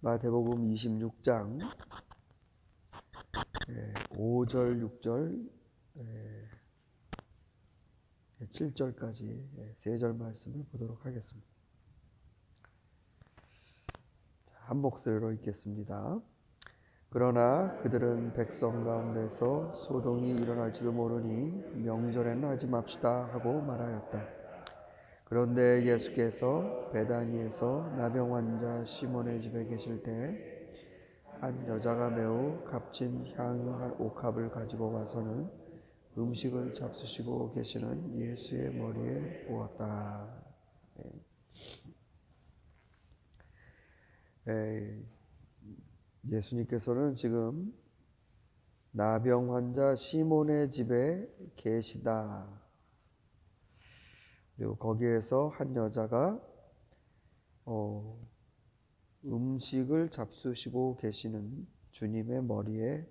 마태복음 26장 5절, 6절, 7절까지 세 절 말씀을 보도록 하겠습니다. 한 목소리로 읽겠습니다. 그러나 그들은 백성 가운데서 소동이 일어날지도 모르니 명절에는 하지 맙시다 하고 말하였다. 그런데 예수께서 베다니에서 나병 환자 시몬의 집에 계실 때 한 여자가 매우 값진 향유 한 옥합을 가지고 와서는 음식을 잡수시고 계시는 예수의 머리에 부었다. 예수님께서는 지금 나병 환자 시몬의 집에 계시다. 그리고 거기에서 한 여자가 음식을 잡수시고 계시는 주님의 머리에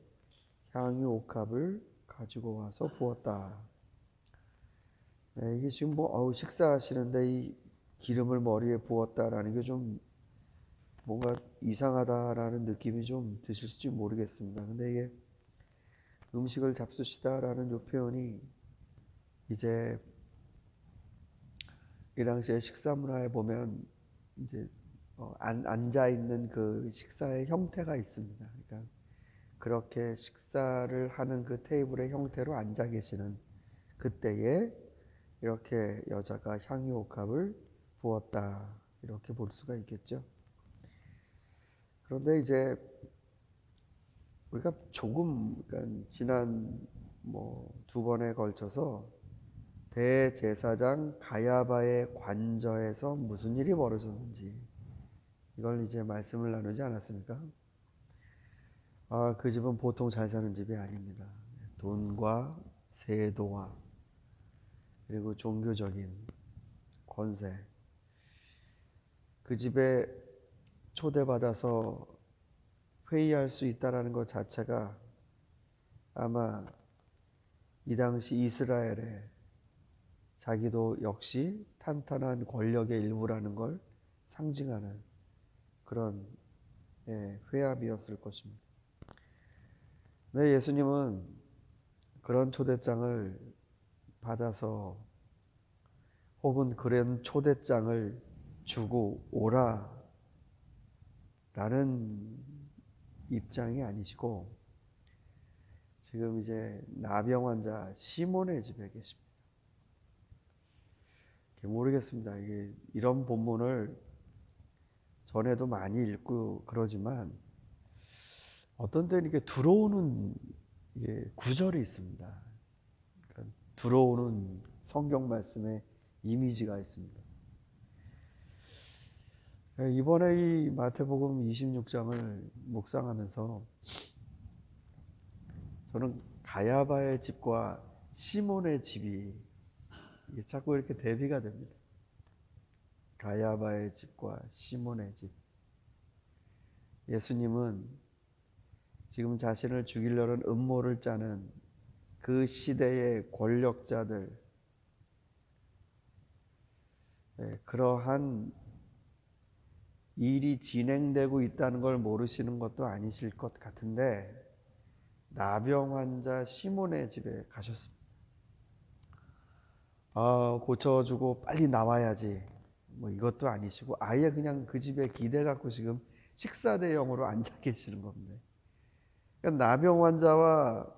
향유 옥합을 가지고 와서 부었다. 이게 지금 식사하시는데 이 기름을 머리에 부었다라는 게 좀 뭔가 이상하다라는 느낌이 좀 드실지 모르겠습니다. 근데 이게 음식을 잡수시다라는 요 표현이 이제 이 당시에 식사 문화에 보면 이제 앉아 있는 그 식사의 형태가 있습니다. 그러니까 그렇게 식사를 하는 그 테이블의 형태로 앉아 계시는 그때에 이렇게 여자가 향유 옥합을 부었다 이렇게 볼 수가 있겠죠. 그런데 이제 우리가 조금 그러니까 지난 두 번에 걸쳐서 대제사장 가야바의 관저에서 무슨 일이 벌어졌는지 이걸 이제 말씀을 나누지 않았습니까? 그 집은 보통 잘 사는 집이 아닙니다. 돈과 세도와 그리고 종교적인 권세, 그 집에 초대받아서 회의할 수 있다는 것 자체가 아마 이 당시 이스라엘에 자기도 역시 탄탄한 권력의 일부라는 걸 상징하는 그런 회합이었을 것입니다. 네, 예수님은 그런 초대장을 받아서 혹은 그런 초대장을 주고 오라 라는 입장이 아니시고 지금 이제 나병 환자 시몬의 집에 계십니다. 모르겠습니다. 이게 이런 본문을 전에도 많이 읽고 그러지만 어떤 때는 이렇게 들어오는 구절이 있습니다. 그러니까 들어오는 성경 말씀의 이미지가 있습니다. 이번에 이 마태복음 26장을 묵상하면서 저는 가야바의 집과 시몬의 집이 자꾸 이렇게 대비가 됩니다. 가야바의 집과 시몬의 집. 예수님은 지금 자신을 죽이려는 음모를 짜는 그 시대의 권력자들, 그러한 일이 진행되고 있다는 걸 모르시는 것도 아니실 것 같은데 나병 환자 시몬의 집에 가셨습니다. 고쳐주고 빨리 나와야지 이것도 아니시고 아예 그냥 그 집에 기대 갖고 지금 식사 대용으로 앉아 계시는 겁니다. 그러니까 나병 환자와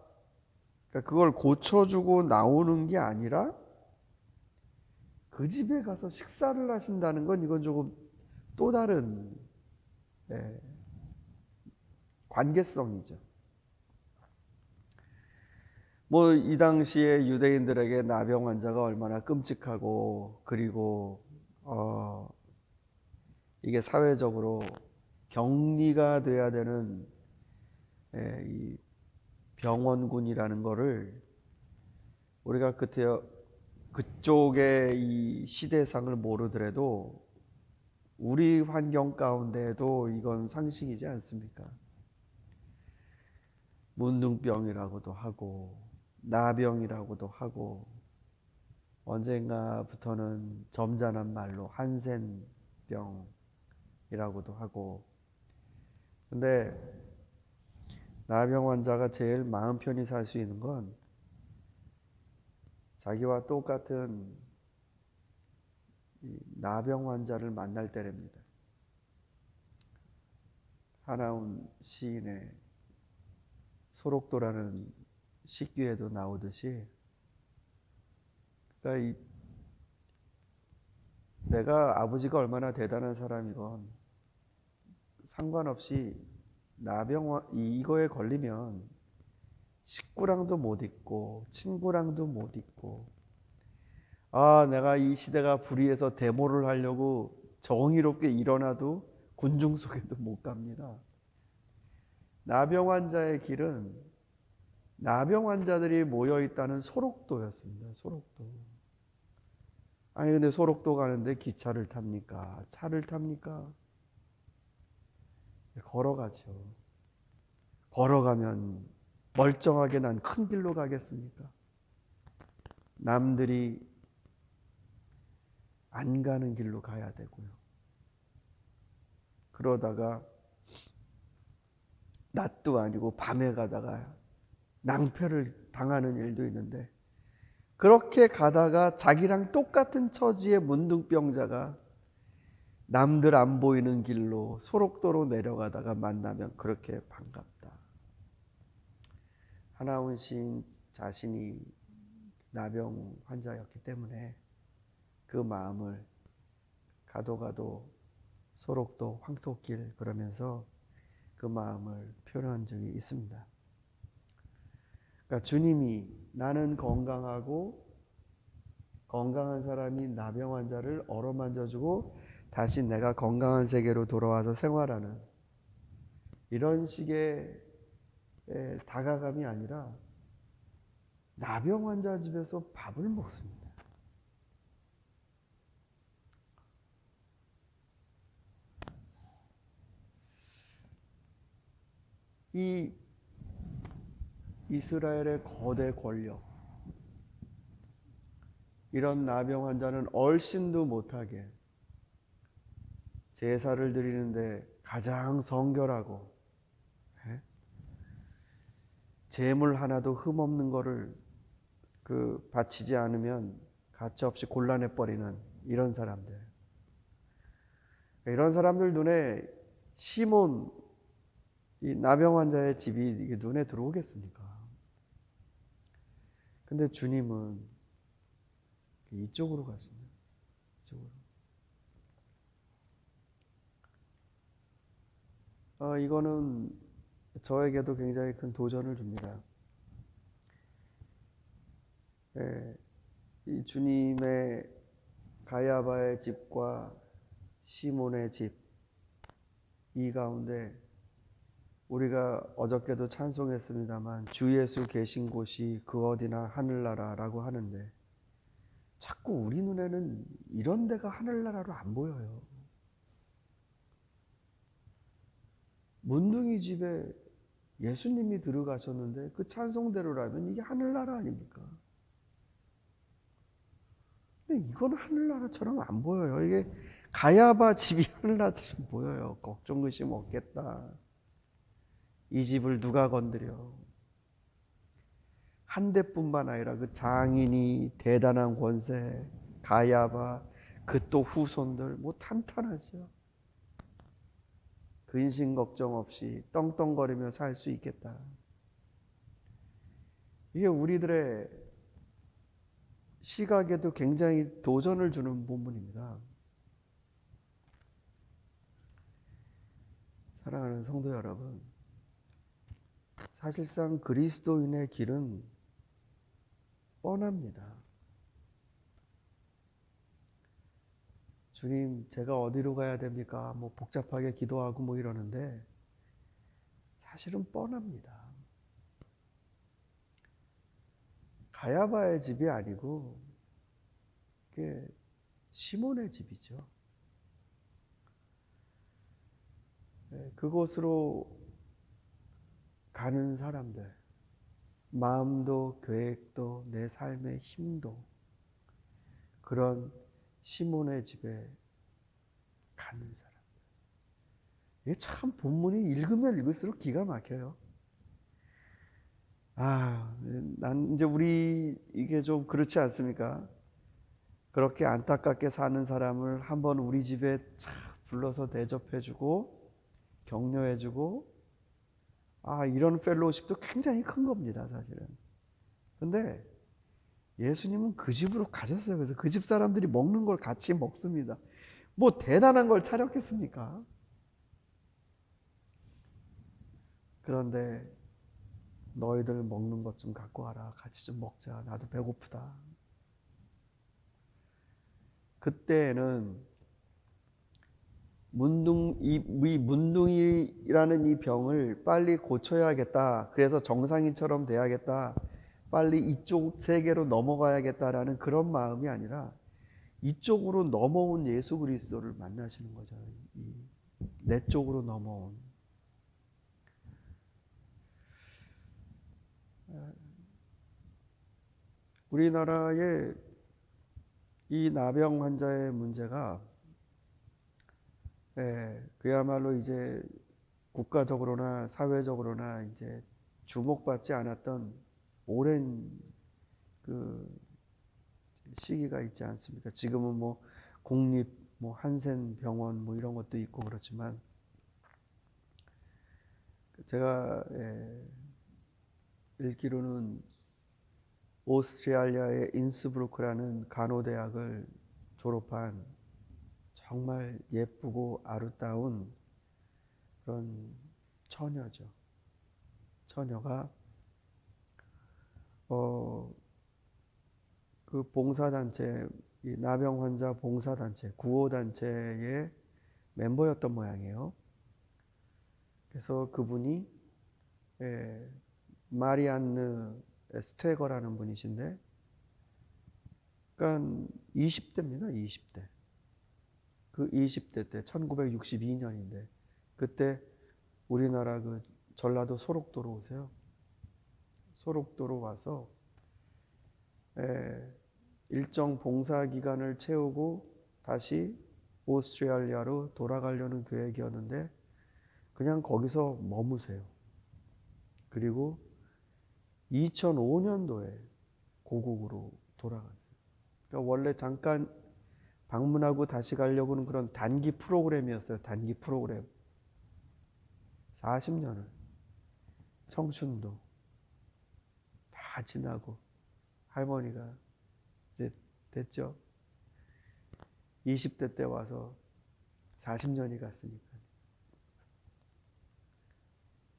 그걸 고쳐주고 나오는 게 아니라 그 집에 가서 식사를 하신다는 건 이건 조금 또 다른 관계성이죠. 이 당시에 유대인들에게 나병 환자가 얼마나 끔찍하고 그리고 이게 사회적으로 격리가 돼야 되는 이 병원군이라는 거를 우리가 그쪽의 이 시대상을 모르더라도 우리 환경 가운데도 이건 상식이지 않습니까? 문둥병이라고도 하고 나병이라고도 하고 언젠가부터는 점잖은 말로 한센병이라고도 하고 근데 나병 환자가 제일 마음 편히 살 수 있는 건 자기와 똑같은 이 나병 환자를 만날 때랍니다. 하나운 시인의 소록도라는 시귀에도 나오듯이, 그러니까 내가 아버지가 얼마나 대단한 사람이건 상관없이 이거에 걸리면 식구랑도 못 있고 친구랑도 못 있고, 내가 이 시대가 불의해서 데모를 하려고 정의롭게 일어나도 군중 속에도 못 갑니다. 나병 환자의 길은 나병 환자들이 모여 있다는 소록도였습니다. 소록도. 아니 근데 소록도 가는데 기차를 탑니까? 차를 탑니까? 걸어가죠. 걸어가면 멀쩡하게 난 큰 길로 가겠습니까? 남들이 안 가는 길로 가야 되고요. 그러다가 낮도 아니고 밤에 가다가 낭패를 당하는 일도 있는데, 그렇게 가다가 자기랑 똑같은 처지의 문둥병자가 남들 안 보이는 길로 소록도로 내려가다가 만나면 그렇게 반갑다. 하나훈 시인 자신이 나병 환자였기 때문에 그 마음을 가도 소록도 황토길 그러면서 그 마음을 표현한 적이 있습니다. 그러니까 주님이 나는 건강하고 건강한 사람이 나병 환자를 어루만져주고 다시 내가 건강한 세계로 돌아와서 생활하는 이런 식의 다가감이 아니라 나병 환자 집에서 밥을 먹습니다. 이 이스라엘의 거대 권력, 이런 나병 환자는 얼씬도 못하게 제사를 드리는데 가장 성결하고 제물 하나도 흠없는 거를 바치지 않으면 가차없이 곤란해 버리는 이런 사람들. 이런 사람들 눈에 시몬 이 나병 환자의 집이 이게 눈에 들어오겠습니까? 근데 주님은 이쪽으로 갔습니다. 이쪽으로. 이거는 저에게도 굉장히 큰 도전을 줍니다. 이 주님의 가야바의 집과 시몬의 집, 이 가운데 우리가 어저께도 찬송했습니다만 주 예수 계신 곳이 그 어디나 하늘나라라고 하는데, 자꾸 우리 눈에는 이런 데가 하늘나라로 안 보여요. 문둥이 집에 예수님이 들어가셨는데 그 찬송대로라면 이게 하늘나라 아닙니까? 근데 이건 하늘나라처럼 안 보여요. 이게 가야바 집이 하늘나라처럼 보여요. 걱정 의심 없겠다. 이 집을 누가 건드려? 한 대뿐만 아니라 그 장인이 대단한 권세, 가야바, 그 또 후손들 뭐 탄탄하죠. 근심 걱정 없이 떵떵거리며 살 수 있겠다. 이게 우리들의 시각에도 굉장히 도전을 주는 본문입니다. 사랑하는 성도 여러분, 사실상 그리스도인의 길은 뻔합니다. 주님, 제가 어디로 가야 됩니까? 뭐 복잡하게 기도하고 뭐 이러는데 사실은 뻔합니다. 가야바의 집이 아니고 그게 시몬의 집이죠. 그곳으로 가는 사람들, 마음도 계획도 내 삶의 힘도 그런 시몬의 집에 가는 사람. 이게 참 본문이 읽으면 읽을수록 기가 막혀요. 난 이제 우리 이게 좀 그렇지 않습니까? 그렇게 안타깝게 사는 사람을 한번 우리 집에 참 불러서 대접해주고 격려해주고 이런 펠로우십도 굉장히 큰 겁니다, 사실은. 근데 예수님은 그 집으로 가셨어요. 그래서 그 집 사람들이 먹는 걸 같이 먹습니다. 뭐 대단한 걸 차렸겠습니까? 그런데 너희들 먹는 것 좀 갖고 와라. 같이 좀 먹자. 나도 배고프다. 그때는 이 문둥이라는 이 병을 빨리 고쳐야겠다. 그래서 정상인처럼 돼야겠다. 빨리 이쪽 세계로 넘어가야겠다라는 그런 마음이 아니라 이쪽으로 넘어온 예수 그리스도를 만나시는 거죠. 내 쪽으로 넘어온. 우리나라의 이 나병 환자의 문제가 그야말로 이제 국가적으로나 사회적으로나 이제 주목받지 않았던 오랜 그 시기가 있지 않습니까? 지금은 뭐 국립 뭐 한센 병원 뭐 이런 것도 있고 그렇지만 제가 읽기로는 오스트리아의 인스브루크라는 간호대학을 졸업한 정말 예쁘고 아름다운 그런 처녀죠. 처녀가 그 봉사단체, 이 나병 환자 봉사단체, 구호단체의 멤버였던 모양이에요. 그래서 그분이 마리안느 스테거라는 분이신데, 그러니까 20대입니다. 20대. 그 20대 때 1962년인데 그때 우리나라 그 전라도 소록도로 오세요. 소록도로 와서 일정 봉사 기간을 채우고 다시 오스트레일리아로 돌아가려는 계획이었는데 그냥 거기서 머무세요. 그리고 2005년도에 고국으로 돌아가세요. 그러니까 원래 잠깐 방문하고 다시 가려고는 그런 단기 프로그램이었어요. 단기 프로그램. 40년을 청춘도 다 지나고 할머니가 이제 됐죠. 20대 때 와서 40년이 갔으니까.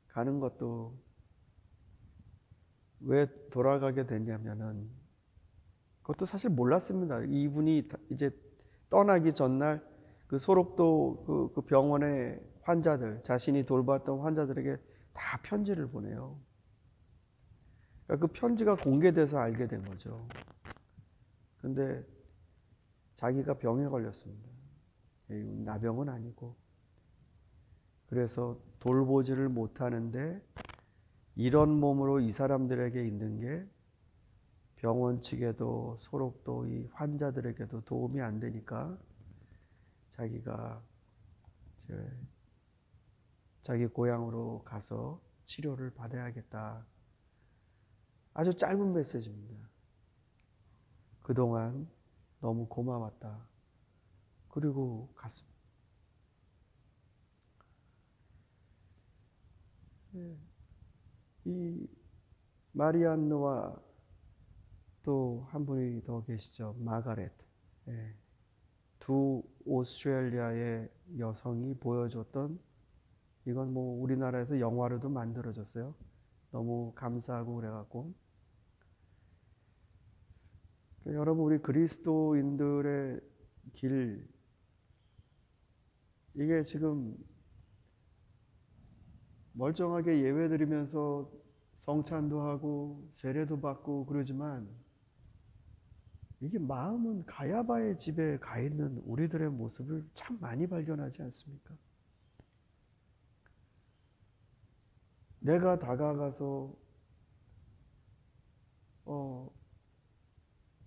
가는 것도 왜 돌아가게 됐냐면은 그것도 사실 몰랐습니다. 이분이 이제 떠나기 전날 그 소록도 그 병원의 환자들, 자신이 돌봤던 환자들에게 다 편지를 보내요. 그러니까 그 편지가 공개돼서 알게 된 거죠. 근데 자기가 병에 걸렸습니다. 나병은 아니고. 그래서 돌보지를 못하는데 이런 몸으로 이 사람들에게 있는 게 병원 측에도 소록도 이 환자들에게도 도움이 안 되니까 자기가 자기 고향으로 가서 치료를 받아야겠다. 아주 짧은 메시지입니다. 그동안 너무 고마웠다. 그리고 갔습니다. 이 마리안느와 또 한 분이 더 계시죠. 마가렛. 두 오스트레일리아의 여성이 보여줬던, 이건 뭐 우리나라에서 영화로도 만들어졌어요. 너무 감사하고 그래갖고. 여러분, 우리 그리스도인들의 길, 이게 지금 멀쩡하게 예배드리면서 성찬도 하고 세례도 받고 그러지만 이게 마음은 가야바의 집에 가 있는 우리들의 모습을 참 많이 발견하지 않습니까? 내가 다가가서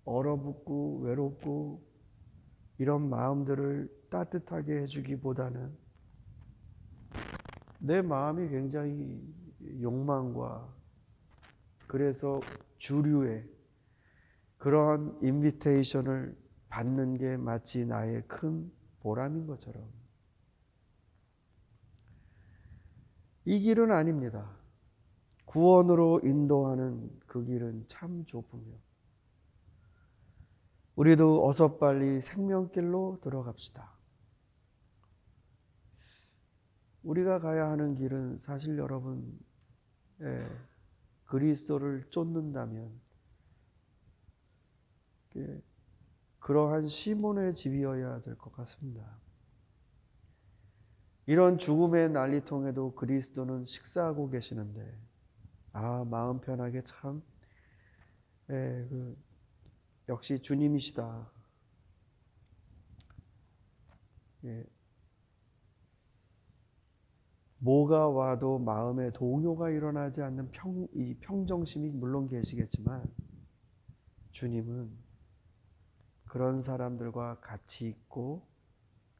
얼어붙고 외롭고 이런 마음들을 따뜻하게 해주기보다는 내 마음이 굉장히 욕망과 그래서 주류의 그러한 인비테이션을 받는 게 마치 나의 큰 보람인 것처럼 이 길은 아닙니다. 구원으로 인도하는 그 길은 참 좁으며 우리도 어서 빨리 생명길로 들어갑시다. 우리가 가야 하는 길은 사실 여러분 그리스도를 쫓는다면 그러한 시몬의 집이어야 될 것 같습니다. 이런 죽음의 난리통에도 그리스도는 식사하고 계시는데 마음 편하게 참 역시 주님이시다. 뭐가 와도 마음에 동요가 일어나지 않는 이 평정심이 물론 계시겠지만 주님은 그런 사람들과 같이 있고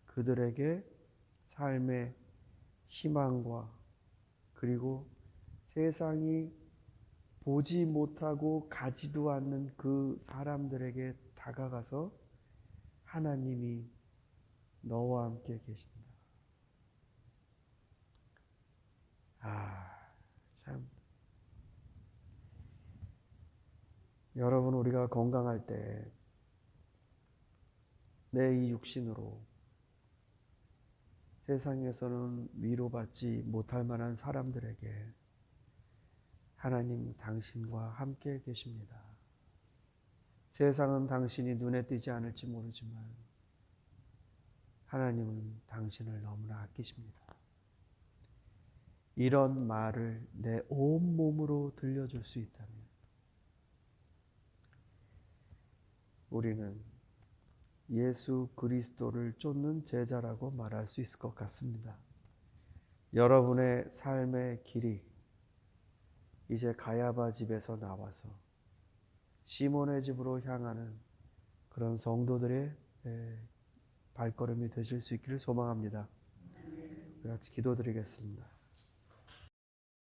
그들에게 삶의 희망과 그리고 세상이 보지 못하고 가지도 않는 그 사람들에게 다가가서 하나님이 너와 함께 계신다. 참. 여러분, 우리가 건강할 때 내 이 육신으로 세상에서는 위로받지 못할 만한 사람들에게 하나님 당신과 함께 계십니다. 세상은 당신이 눈에 띄지 않을지 모르지만 하나님은 당신을 너무나 아끼십니다. 이런 말을 내 온몸으로 들려줄 수 있다면 우리는 예수 그리스도를 쫓는 제자라고 말할 수 있을 것 같습니다. 여러분의 삶의 길이 이제 가야바 집에서 나와서 시몬의 집으로 향하는 그런 성도들의 발걸음이 되실 수 있기를 소망합니다. 우리 같이 기도드리겠습니다.